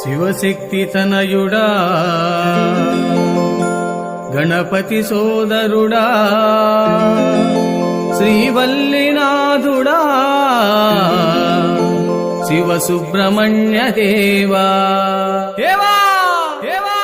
శివశక్తి తనయుడా గణపతి సోదరుడా శ్రీవల్లినాథుడా శివ సుబ్రహ్మణ్య దేవా దేవా దేవా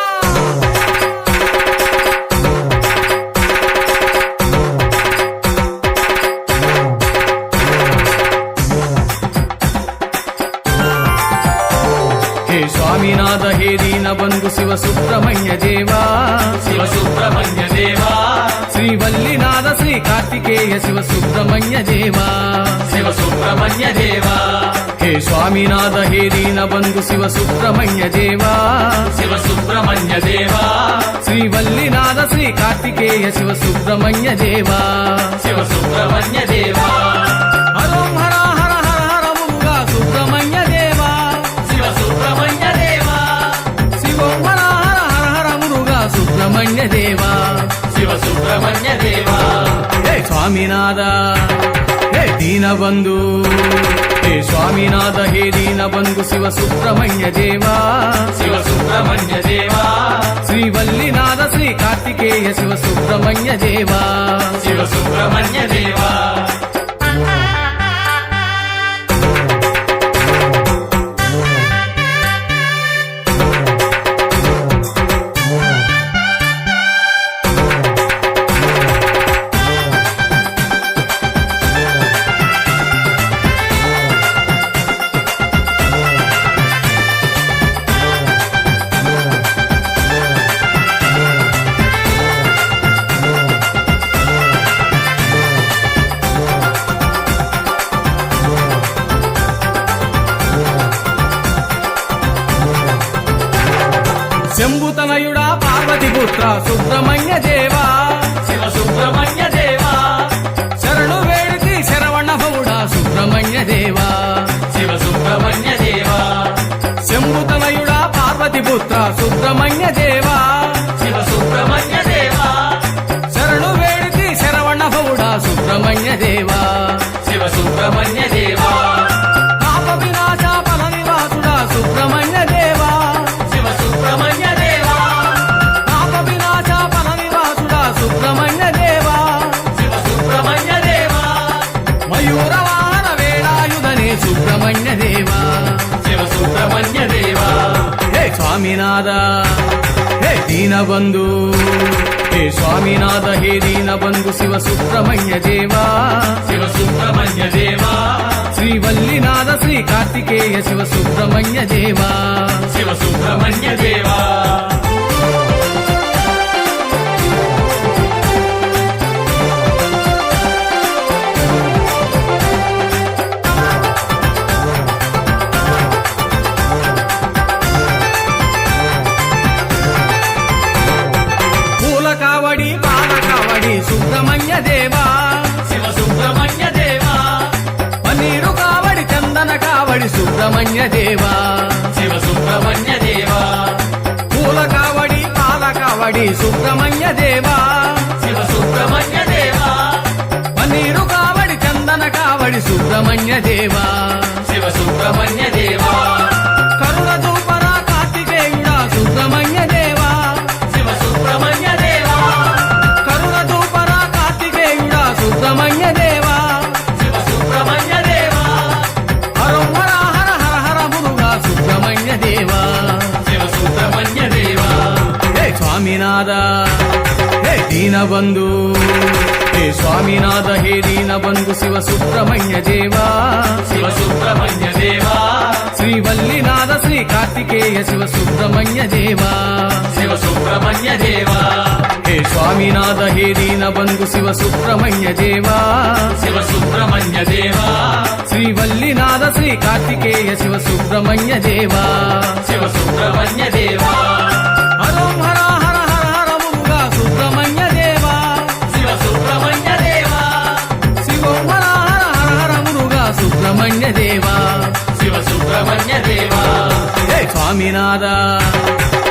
स्वामीनाथ हे दीन बंधु शिव सुब्रह्मण्य देवा शिव सुब्रह्मण्य देवा श्रीवल्लीनाथ श्री कार्तिकेय शिव सुब्रह्मण्य देवा शिव सुब्रह्मण्य देवा हे स्वामीनाथ हे दीन बंधु शिव सुब्रह्मण्य देवा शिव सुब्रह्मण्य देवा श्रीवल्लीनाथ श्री कार्तिकेय शिव सुब्रह्मण्य देवा शिव सुब्रह्मण्य देवा हरों हर हर हर हर मुरुगा सुब्रह्मण्य देवा शिव सुब्रह्मण्य देवा शिवों हर हर हर हर मुरुगा सुब्रह्मण्य देवा शिव सुब्रह्मण्य देवा हे स्वामीनाथ हे दीनबंधु हे स्वामीनाथ हे दीनबंधु शिव सुब्रह्मण्य देवा शिव सुब्रह्मण्य देवा श्रीवल्लीनाथ श्री कार्तिकेय शिव सुब्रह्मण्य देवा शिव सुब्रह्मण्य देवा శంభుతనయుడా పార్వతి పుత్ర సుబ్రహ్మణ్య దేవా शिव सुब्रह्मण्य देवा శరణు వేడితి శరవణ భవుడా సుబ్రహ్మణ్య దేవా शिव सुब्रह्मण्य देवा శంభుతనయుడా పార్వతి పుత్ర సుబ్రహ్మణ్య దేవా शिव सुब्रह्मण्य देवा శరణు వేడితి శరవణ భవుడా సుబ్రహ్మణ్య దేవా शिव सुब्रह्मण्य देवा పాప వినాశ ఫల నివాసుడా సుబ్రహ్మణ్య దేవా शिव सुब्रह्मण्य देवा పాప వినాశ ఫల నివాసుడా సుబ్రహ్మణ్య దేవా शिव सुब्रह्मण्य देवा మయూర వాహన వేళాయుధనే సుబ్రహ్మణ్య దేవా शिव सुब्रह्मण्य देवा हे स्वामीनाथ हे दीनबंधु हे स्वामीनाथ हे दीनबंधु शिव सुब्रह्मण्य देवा शिव सुब्रह्मण्य देवा श्रीवल्लीनाथ श्री कार्तिकेय शिव सुब्रह्मण्य देवा शिव सुब्रह्मण्य देवा పూల కావడి పాల కావడి సుబ్రహ్మణ్య దేవా शिव सुब्रह्मण्य देवा పన్నీరు కావడి చందన కావడి సుబ్రహ్మణ్య దేవా शिव सुब्रह्मण्य देवा పూల కావడి పాల కావడి సుబ్రహ్మణ్య దేవా शिव सुब्रह्मण्य देवा పన్నీరు కావడి చందన కావడి సుబ్రహ్మణ్య దేవా शिव सुब्रह्मण्य देवा కరుణ చూపరా కార్తికేయుడా సుబ్రహ్మణ్య దేవా शिव सुब्रह्मण्य देवा కరుణ చూపరా కార్తికేయుడా సుబ్రహ్మణ్య దేవా शिव सुब्रह्मण्य देवा హరం హర హర హర హర మురుగా సుబ్రహ్మణ్య దేవా शिव सुब्रह्मण्य देवा హే స్వామినాథ హే దీనబంధు హే స్వామినాథ హే దీనబంధు శివ సుబ్రహ్మణ్య దేవా शिव सुब्रह्मण्य देवा శ్రీవల్లీనాథ శ్రీ కార్తికేయ శివ సుబ్రహ్మణ్య దేవా शिव सुब्रह्मण्य देवा हे स्वामीनाथ हे दीनबंधु शिव सुब्रह्मण्य देवा शिव सुब्रह्मण्य देवा श्रीवल्लीनाथ श्री कार्तिकेय शिव सुब्रह्मण्य देवा शिव सुब्रह्मण्य देवा हरों हर हर हर हर मुरुगा सुब्रह्मण्य देवा शिव सुब्रह्मण्य देवा शिवों हर हर हर हर मुरुगा सुब्रह्मण्य देवा शिव सुब्रह्मण्य देवा हे स्वामीनाथ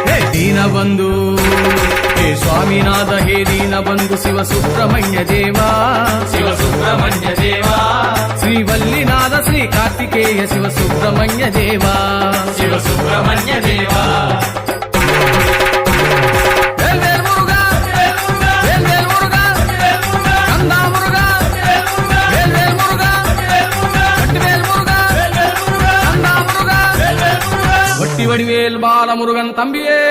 हे दीनबंधु हे స్వామినాథ హే దీన బంధు శివ సుబ్రహ్మణ్య దేవా శివ సుబ్రహ్మణ్య దేవా శ్రీవల్లినాథ శ్రీ కార్తికేయ శివ సుబ్రహ్మణ్య దేవా శివ సుబ్రహ్మణ్య దేవా వేల్వేల్ మురుగా వేల్వేల్ మురుగా కందా మురుగా వేల్వేల్ మురుగా వట్టివేల్ మురుగా కందా మురుగా వట్టి వడివేల్ బాల మురుగన్ தம்பியே